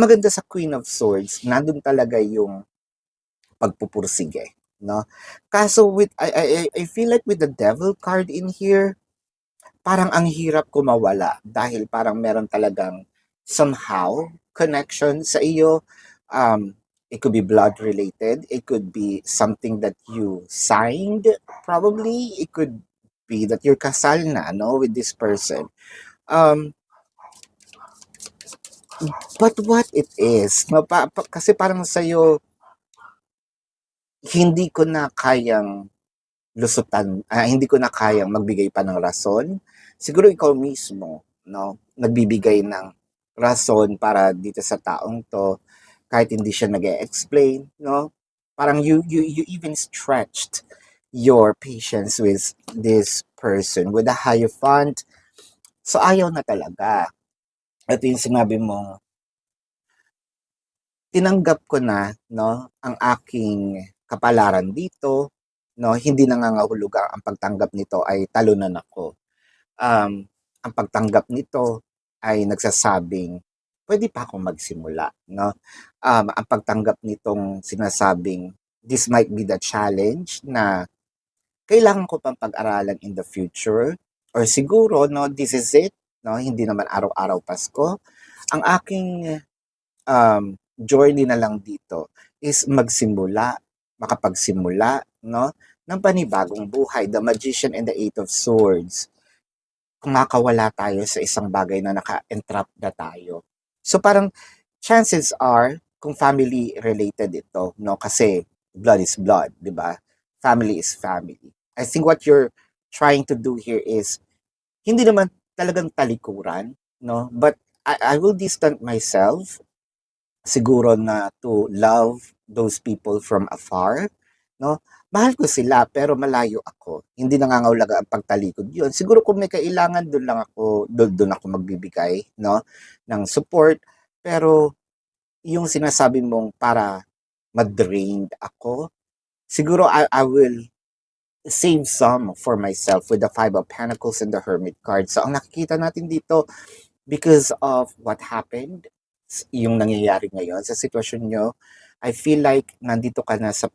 Maganda sa Queen of Swords, nandun talaga yung pagpupursige, no? Kaso I feel like with the Devil card in here, parang ang hirap ko mawala dahil parang meron talagang somehow connection sa iyo. It could be blood related, it could be something that you signed, probably it could be that you're kasal na, no, with this person. Um, but what it is, no, kasi parang sa'yo, hindi ko na kayang lusutan, hindi ko na kayang magbigay pa ng rason. Siguro ikaw mismo, no, nagbibigay ng rason para dito sa taong to, kahit hindi siya nag-explain, no? Parang you even stretched your patience with this person with a hierophant. So ayaw na talaga. Ito yung sinabi mo, tinanggap ko na, no, ang aking kapalaran dito, no, hindi nangangahulugang ang pagtanggap nito ay talunan ako. Ang pagtanggap nito ay nagsasabing, pwede pa akong magsimula, no? Ang pagtanggap nitong sinasabing, this might be the challenge na kailangan ko pang pag-aralan in the future. Or siguro, no, this is it, no? Hindi naman araw-araw Pasko. Ang aking journey na lang dito is magsimula, makapagsimula, no, ng panibagong buhay. The Magician and the Eight of Swords. Kumakawala tayo sa isang bagay na naka-entrap na tayo. So parang chances are, kung family related ito, no, kasi blood is blood, di ba? Family is family. I think what you're trying to do here is, hindi naman talagang talikuran, no, but I will distance myself siguro na to love those people from afar, no? Mahal ko sila pero malayo ako. Hindi nangangahulugan ang pagtalikod 'yun. Siguro kung may kailangan doon ako magbibigay, no, ng support. Pero yung sinasabi mong para ma-drained ako, siguro I will save some for myself with the Five of Pentacles and the Hermit card. So ang nakikita natin dito, because of what happened, yung nangyayari ngayon sa sitwasyon nyo, I feel like nandito ka na sa